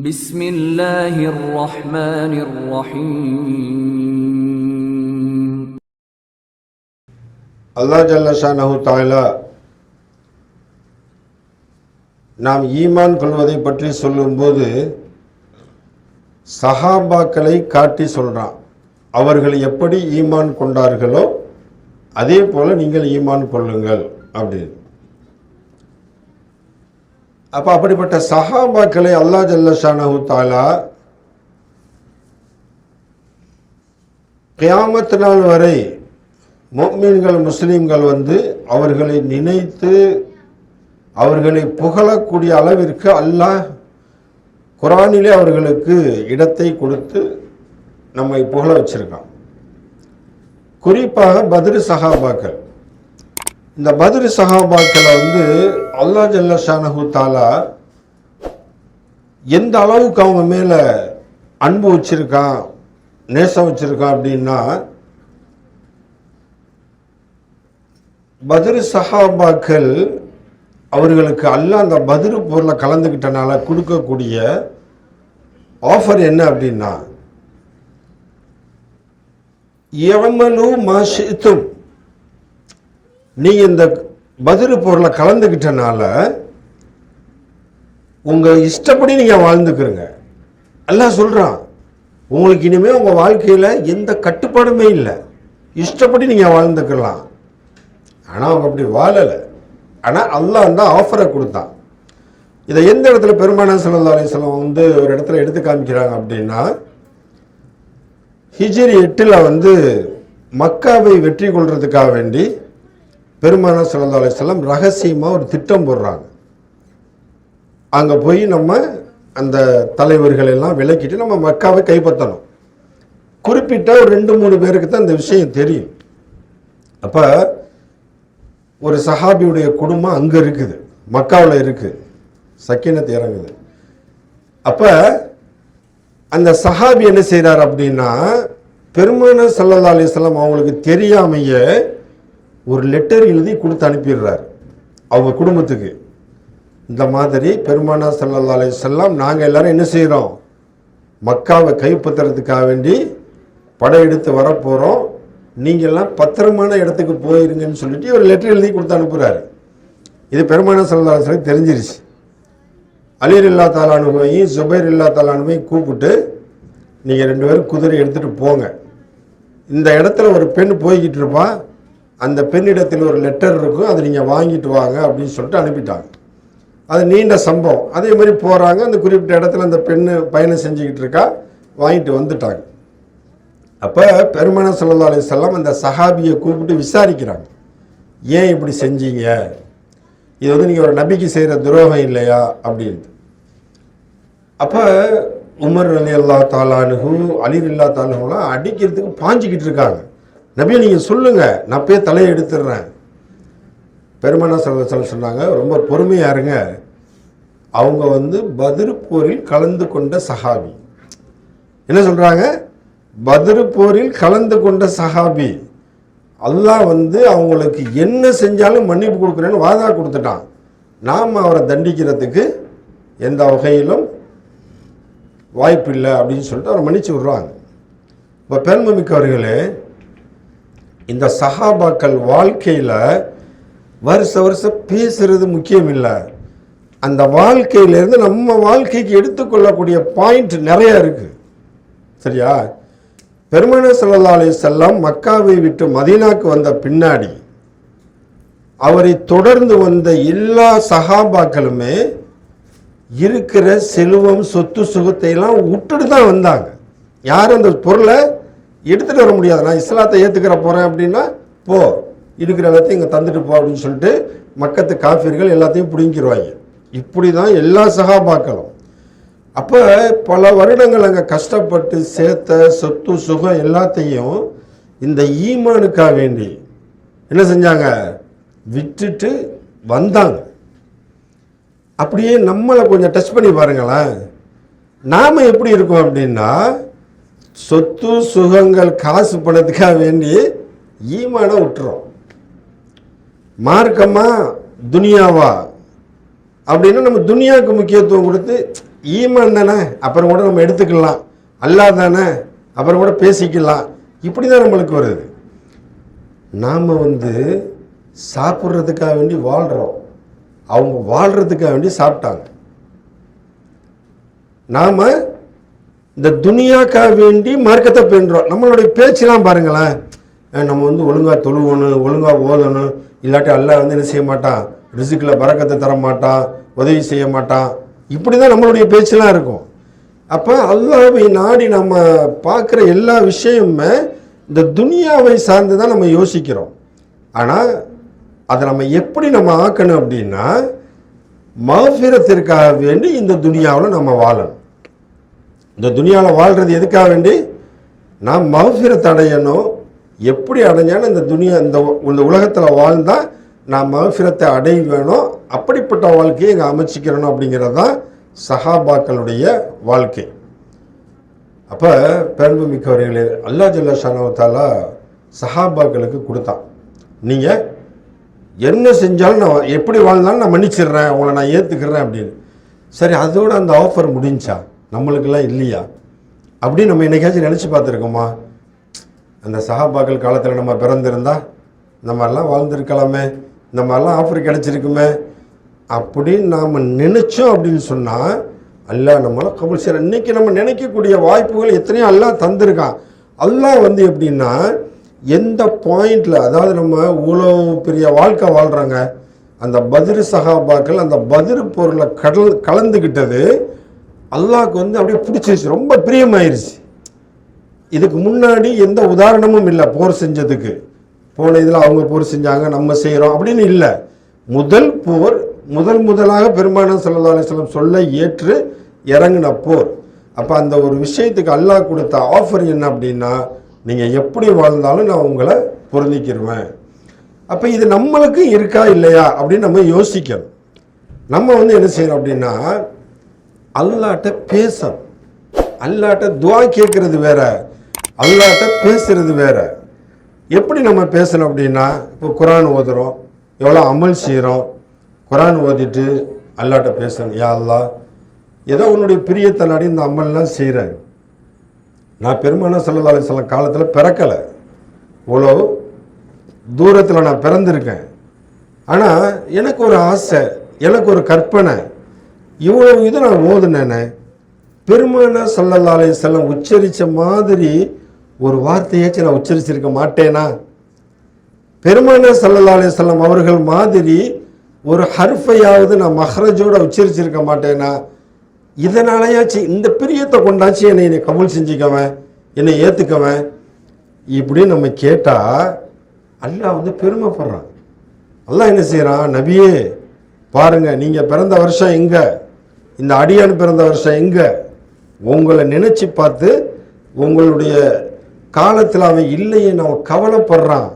بسم الله الرحمن الرحيم. அல்லாஹ் ஜல்ல ஷானஹு தஆலா நாம் ஈமான் கொள்வதை பற்றி சொல்லும்போது சஹாபாக்களை காட்டி சொல்றான். அவர்கள் எப்படி ஈமான் கொண்டார்களோ அதே போல நீங்கள் ஈமான் கொள்ளுங்கள் அப்படின்னு. அப்போ அப்படிப்பட்ட சஹாபாக்களை அல்லாஹ் ஜல்ல ஷானஹு தஆலா கியாமத் நாள் வரை முஃமின்கள் முஸ்லீம்கள் அவர்களை நினைத்து அவர்களை புகழக்கூடிய அளவிற்கு அல்லாஹ் குர்ஆனிலே அவர்களுக்கு இடத்தை கொடுத்து நம்மை புகழ வச்சிருக்கான். குறிப்பாக பத்ர் சஹாபாக்கள், இந்த பத்ர் சஹாபாக்களை அல்லாஹ் ஜல்ல ஷானஹு தஆலா எந்த அளவுக்கு அவங்க மேல அன்பு வச்சிருக்கான், நேசம் வச்சிருக்கான் அப்படின்னா, பத்ர் சஹாபாக்கள் அவர்களுக்கு அல்லாஹ் அந்த பத்ர் போரில் கலந்துக்கிட்டனால கொடுக்கக்கூடிய ஆஃபர் என்ன அப்படின்னா, யமலு மா ஷி'தும், நீங்க இந்த பத்ர் போரில் கலந்துக்கிட்டனால உங்க இஷ்டப்படி நீங்க வாழ்ந்துக்கிறங்க. அல்லாஹ் சொல்றான், உங்களுக்கு இனிமே உங்க வாழ்க்கையில எந்த கட்டுப்பாடுமே இல்லை, இஷ்டப்படி நீங்க வாழ்ந்துக்கலாம். ஆனால் அவங்க அப்படி வாழலை. ஆனால் அல்லாஹ் அந்த ஆஃபரை கொடுத்தான். இதை எந்த இடத்துல பெருமானார் ஸல்லல்லாஹு அலைஹி வஸல்லம் ஒரு இடத்துல எடுத்து காமிக்கிறாங்க அப்படின்னா, ஹிஜ்ரி 8 மக்காவை வெற்றி கொள்றதுக்காக வேண்டி பெருமானார் ஸல்லல்லாஹு அலைஹி வஸல்லம் ரகசியமாக ஒரு திட்டம் போடுறாங்க. அங்கே போய் நம்ம அந்த தலைவர்கள் எல்லாம் விலக்கிட்டு நம்ம மக்காவை கைப்பற்றணும். குறிப்பிட்ட ஒரு 2-3 பேருக்கு தான் இந்த விஷயம் தெரியும். அப்போ ஒரு சஹாபியுடைய குடும்பம் அங்கே இருக்குது, மக்காவில் இருக்குது, சக்கீனத் இறங்குது. அப்போ அந்த சஹாபி என்ன செய்கிறார் அப்படின்னா, பெருமானார் ஸல்லல்லாஹு அலைஹி வஸல்லம் அவங்களுக்கு தெரியாமையே ஒரு லெட்டர் எழுதி கொடுத்து அனுப்பிடுறார் அவங்க குடும்பத்துக்கு. இந்த மாதிரி பெருமானார் ஸல்லல்லாஹு அலைஹி வஸல்லம் நாங்கள் எல்லாரும் என்ன செய்கிறோம், மக்காவை கைப்பற்றுறதுக்காக வேண்டி படையெடுத்து வரப்போகிறோம், நீங்கள்லாம் பத்திரமான இடத்துக்கு போயிருங்கன்னு சொல்லிட்டு ஒரு லெட்டர் எழுதி கொடுத்து அனுப்புகிறாரு. இது பெருமானார் ஸல்லல்லாஹு அலைஹி வஸல்லம் தெரிஞ்சிருச்சு. அலி ரலியல்லாஹு தஆலா அன்ஹுவையும் ஜுபைர் ரலியல்லாஹு தஆலா அன்ஹுவையும் கூப்பிட்டு, நீங்கள் 2 பேரும் குதிரை எடுத்துகிட்டு போங்க, இந்த இடத்துல ஒரு பெண் போய்கிட்டு இருப்பா, அந்த பெண்ணிடத்தில் ஒரு லெட்டர் இருக்கும், அதை நீங்கள் வாங்கிட்டு வாங்க அப்படின்னு சொல்லிட்டு அனுப்பிட்டாங்க. அது நீண்ட சம்பவம். அதே மாதிரி போகிறாங்க, அந்த குறிப்பிட்ட இடத்துல அந்த பெண்ணு பயணம் செஞ்சுக்கிட்டு இருக்கா, வாங்கிட்டு வந்துட்டாங்க. அப்போ பெருமானார் ஸல்லல்லாஹு அலைஹி வஸல்லம் அந்த சஹாபியை கூப்பிட்டு விசாரிக்கிறாங்க, ஏன் இப்படி செஞ்சீங்க, இது நீங்கள் ஒரு நபிக்கு செய்கிற துரோகம் இல்லையா அப்படின்ட்டு. அப்போ உமர் ரலியல்லாஹு தஆலா அன்ஹு, அலி ரலியல்லாஹு தஆலா அன்ஹுலாம் அடிக்கிறதுக்கு பாஞ்சிக்கிட்டு இருக்காங்க. நபியை நீங்கள் சொல்லுங்கள், நான் போய் தலையை எடுத்துடுறேன். பெருமானார் ஸல்லல்லாஹு அலைஹி வஸல்லம் சொன்னாங்க, ரொம்ப பொறுமையாக இருங்க, அவங்க பத்ர் போரில் கலந்து கொண்ட சஹாபி. என்ன சொல்கிறாங்க, பத்ர் போரில் கலந்து கொண்ட சஹாபி. அல்லாஹ் அவங்களுக்கு என்ன செஞ்சாலும் மன்னிப்பு கொடுக்குறேன்னு வாதா கொடுத்துட்டான். நாம் அவரை தண்டிக்கிறதுக்கு எந்த வகையிலும் வாய்ப்பு இல்லை அப்படின்னு சொல்லிட்டு அவரை மன்னிச்சு விடுறாங்க. இப்போ பெருமைமிக்கவர்களே, இந்த சஹாபாக்கள் வாழ்க்கையில் வருஷம் பேசுறது முக்கியம் இல்லை, அந்த வாழ்க்கையிலேருந்து நம்ம வாழ்க்கைக்கு எடுத்துக்கொள்ளக்கூடிய பாயிண்ட் நிறைய இருக்குது. சரியா? பெருமானார் ஸல்லல்லாஹு அலைஹி வஸல்லம் மக்காவை விட்டு மதீனாக்கு வந்த பின்னாடி அவரை தொடர்ந்து வந்த எல்லா சஹாபாக்களுமே இருக்கிற செல்வம் சொத்து சுகத்தை எல்லாம் விட்டுட்டு தான் வந்தாங்க. யாரும் அந்த பொருளை எடுத்துகிட்டு வர முடியாது. நான் இஸ்லாத்தை ஏற்றுக்கிற போகிறேன் அப்படின்னா போ, இருக்கிற எல்லாத்தையும் இங்கே தந்துட்டு போ அப்படின்னு சொல்லிட்டு மக்கத்து காஃபிர்கள் எல்லாத்தையும் பிடுங்கிடுவாங்க. இப்படி தான் எல்லா சஹாபாக்களும். அப்போ பல வருடங்கள் அங்கே கஷ்டப்பட்டு சேர்த்த சொத்து சுகம் எல்லாத்தையும் இந்த ஈமானுக்காக வேண்டி என்ன செஞ்சாங்க, விட்டுட்டு வந்தாங்க. அப்படியே நம்மளை கொஞ்சம் டச் பண்ணி பாருங்களேன், நாம் எப்படி இருக்கோம் அப்படின்னா, சொத்து சுகங்கள் காசு பணத்துக்காக வேண்டி ஈமானை விட்டுறோம். மார்க்கமா துனியாவா அப்படின்னா நம்ம துனியாவுக்கு முக்கியத்துவம் கொடுத்து ஈமான் தானே, அப்புறம் கூட நம்ம எடுத்துக்கலாம், அல்லாஹ் தானே அப்புறம் கூட பேசிக்கலாம், இப்படி தான் நம்மளுக்கு வருது. நாம் சாப்பிட்றதுக்காக வேண்டி வாழ்கிறோம், அவங்க வாழ்கிறதுக்காக வேண்டி சாப்பிட்டாங்க. நாம் இந்த துனியாக்காக வேண்டி மார்க்கத்தை பெறுறோம். நம்மளுடைய பேச்செல்லாம் பாருங்களேன், நம்ம ஒழுங்காக தொழுவணும், ஒழுங்காக ஓதணும், இல்லாட்டி அல்லாஹ் என்ன செய்ய மாட்டான், ரிஸ்கில் பரக்கத்தை தர மாட்டான், உதவி செய்ய மாட்டான், இப்படி தான் நம்மளுடைய பேச்செல்லாம் இருக்கும். அப்போ அல்லாஹ்வை நாடி நம்ம பார்க்குற எல்லா விஷயமுமே இந்த துனியாவை சார்ந்து தான் நம்ம யோசிக்கிறோம். ஆனால் அதை நம்ம எப்படி நம்ம ஆக்கணும் அப்படின்னா, மஃபிரத்திற்காக வேண்டி இந்த துனியாவில் நம்ம வாழணும். இந்த துனியாவில் வாழ்கிறது எதுக்காக வேண்டி? நான் மஃபிரத் அடையணும். எப்படி அடைஞ்சாலும் இந்த உலகத்தில் வாழ்ந்தால் நான் மஃபிரத்தை அடைய வேணும், அப்படிப்பட்ட வாழ்க்கையை இங்கே அமைச்சிக்கிறணும் அப்படிங்கிறது தான் சஹாபாக்களுடைய வாழ்க்கை. அப்போ பெருமை மிக்கவர்களே, அல்லாஹ் ஜல்ல ஷானஹு தஆலா சஹாபாக்களுக்கு கொடுத்தான். நீங்கள் என்ன செஞ்சாலும் நான் எப்படி வாழ்ந்தாலும் நான் மன்னிச்சிடுறேன், உங்களை நான் ஏற்றுக்கிறேன் அப்படின்னு. சரி, அதோடு அந்த ஆஃபர் முடிஞ்சா? நம்மளுக்கெல்லாம் இல்லையா? அப்படின்னு நம்ம என்னைக்காச்சும் நினச்சி பார்த்துருக்கோமா? அந்த சஹாபாக்கள் காலத்தில் நம்ம பிறந்திருந்தா இந்த மாதிரிலாம் வாழ்ந்துருக்கலாமே, இந்த மாதிரிலாம் ஆஃபர் கிடச்சிருக்குமே அப்படின்னு நாம் நினச்சோம் அப்படின்னு சொன்னால் அல்லாஹ் நம்மளை கபூல் செய்கிற. இன்றைக்கி நம்ம நினைக்கக்கூடிய வாய்ப்புகள் எத்தனையோ அல்லாஹ் தந்திருக்கான். அல்லாஹ் எப்படின்னா எந்த பாயிண்டில், அதாவது நம்ம இவ்வளோ பெரிய வாழ்க்கை வாழ்கிறாங்க, அந்த பத்ர் சஹாபாக்கள் அந்த பத்ர் போரில் கலந்துக்கிட்டது அல்லாஹ்க்கு அப்படியே பிடிச்சிருச்சு, ரொம்ப பிரியமாயிருச்சு. இதுக்கு முன்னாடி எந்த உதாரணமும் இல்லை போர் செஞ்சதுக்கு. போன இதில் அவங்க போர் செஞ்சாங்க, நம்ம செய்கிறோம் அப்படின்னு இல்லை. முதல் போர், முதலாக பெருமானார் ஸல்லல்லாஹு அலைஹி வஸல்லம் சொல்ல ஏற்று இறங்கின போர். அப்போ அந்த ஒரு விஷயத்துக்கு அல்லாஹ் கொடுத்த ஆஃபர் என்ன அப்படின்னா, நீங்கள் எப்படி வாழ்ந்தாலும் நான் உங்களை பொருந்திக்கிடுவேன். அப்போ இது நம்மளுக்கு இருக்கா இல்லையா அப்படின்னு நம்ம யோசிக்கணும். நம்ம என்ன செய்யணும் அப்படின்னா, அல்லாஹ்ட்ட பேசணும். அல்லாஹ்ட்ட துஆ கேட்கறது வேற, அல்லாஹ்ட்ட பேசுறது வேற. எப்படி நம்ம பேசணும் அப்படின்னா, இப்போ குர்ஆன் ஓதுறோம், எவ்வளோ அமல் செய்கிறோம், குர்ஆன் ஓதிட்டு அல்லாஹ்ட்ட பேசணும். யா அல்லாஹ், ஏதோ உன்னுடைய பிரியத்தை நாடி இந்த அமல்லாம் செய்கிறேன். நான் பெருமானார் ஸல்லல்லாஹு அலைஹி வஸல்லம் காலத்தில் பிறக்கலை, இவ்வளோ தூரத்தில் நான் பிறந்திருக்கேன். ஆனால் எனக்கு ஒரு ஆசை, எனக்கு ஒரு கற்பனை, இவ்வளோ இது நான் ஓதுனேனே, பெருமானார் ஸல்லல்லாஹு அலைஹி வஸல்லம் உச்சரித்த மாதிரி ஒரு வார்த்தையாச்சும் நான் உச்சரிச்சிருக்க மாட்டேனா? பெருமானார் ஸல்லல்லாஹு அலைஹி வஸல்லம் அவர்கள் மாதிரி ஒரு ஹர்ஃபையாவது நான் மஹ்ரஜோட உச்சரிச்சிருக்க மாட்டேனா? இதனாலயாச்சும் இந்த பிரியத்தை கொண்டாச்சு என்னை கபூல் செஞ்சுக்கவன், என்னை ஏற்றுக்கவன் இப்படி நம்ம கேட்டால் அல்லாஹ் பெருமைப்படுறான். அல்லாஹ் என்ன செய்கிறான், நபியே பாருங்க, நீங்கள் பிறந்த வருஷம் எங்கே, இந்த அடியான் பிறந்த வருஷம் எங்கே, உங்களை நினச்சி பார்த்து உங்களுடைய காலத்தில் அவன் இல்லையே அவன் கவலைப்படுறான்,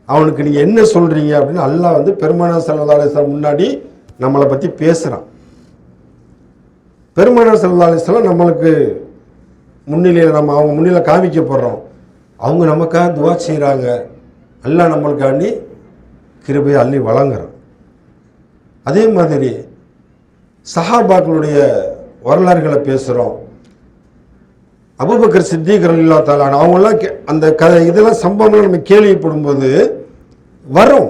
அவனுக்கு நீங்கள் என்ன சொல்கிறீங்க அப்படின்னு அல்லாஹ் பெருமானார் ஸல்லல்லாஹு அலைஹி வஸல்லம் முன்னாடி நம்மளை பற்றி பேசுகிறான். பெருமானார் ஸல்லல்லாஹு அலைஹி வஸல்லம் நம்மளுக்கு முன்னிலையில் நம்ம அவங்க முன்னிலையில் காமிக்கப்படுறோம். அவங்க நமக்காக துஆ செய்கிறாங்க, அல்லாஹ் நம்மளுக்காண்டி கிருபையை அள்ளி வழங்குறான். அதே மாதிரி சஹாபாக்களுடைய வரலாறுகளை பேசுகிறோம். அபூபக்கர் சித்தீக் ரலியல்லாஹு தஆலா அவங்களாம் அந்த இதெல்லாம் சம்பவங்கள் நம்ம கேள்விப்படும்போது வரும்.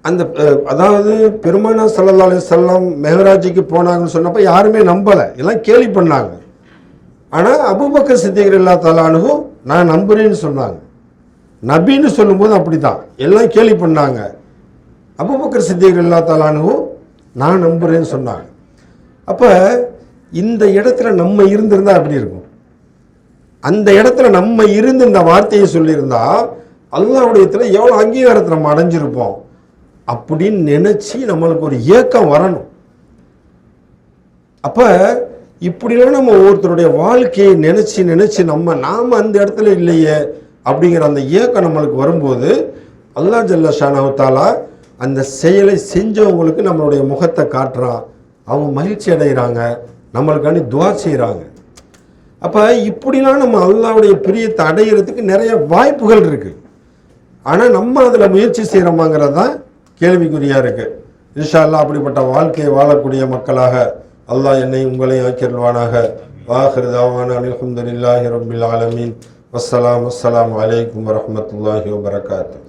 அந்த அதாவது பெருமானார் ஸல்லல்லாஹு அலைஹி வஸல்லம் மெஹராஜுக்கு போனாங்கன்னு சொன்னப்போ யாருமே நம்பலை, எல்லாம் கேள்வி பண்ணாங்க. ஆனால் அபூபக்கர் சித்தீக் ரலியல்லாஹு தஆலா நான் நம்புறேன்னு சொன்னாங்க. நபின்னு சொல்லும்போது அப்படி தான் எல்லாம் கேள்வி பண்ணாங்க. அபூபக்கர் சித்தீக் ரலியல்லாஹு தஆலா நான் நம்புறேன்னு சொன்னாங்க. அப்போ இந்த இடத்துல நம்ம இருந்திருந்தா அப்படி இருக்கும். அந்த இடத்துல நம்ம இருந்து இந்த வார்த்தையை சொல்லியிருந்தா அல்லாஹ்வுடைய இடத்துல எவ்வளோ அங்கீகாரத்தை நம்ம அடைஞ்சிருப்போம் அப்படின்னு நினச்சி நம்மளுக்கு ஒரு ஏக்கம் வரணும். அப்போ இப்படிலாம் நம்ம ஒவ்வொருத்தருடைய வாழ்க்கையை நினச்சி நாம் அந்த இடத்துல இல்லையே அப்படிங்கிற அந்த ஏக்கம் நம்மளுக்கு வரும்போது அல்லாஹ் ஜல்ல ஷானஹு தஆலா அந்த செயலை செஞ்சவங்களுக்கு நம்மளுடைய முகத்தை காட்டுறான், அவங்க மகிழ்ச்சி அடைகிறாங்க, நம்மளுக்காண்டி துஆ செய்கிறாங்க. அப்போ இப்படிலாம் நம்ம அல்லாஹ்வுடைய பிரியத்தை அடைகிறதுக்கு நிறைய வாய்ப்புகள் இருக்குது. ஆனால் நம்ம அதில் முயற்சி செய்கிறோமாங்கிறது தான் கேள்விக்குறியாக இருக்குது. இன்ஷா அல்லாஹ் அப்படிப்பட்ட வாழ்க்கையை வாழக்கூடிய மக்களாக அல்லாஹ் என்னை உங்களையும் ஆக்கிருவானாக. வாஹிரு தாவானா அல்ஹம்துலில்லாஹி ரப்பில் ஆலமீன். வஸ்ஸலாமு அலைக்கும் வரஹ்மத்துல்லாஹி வபரகாத்துஹு.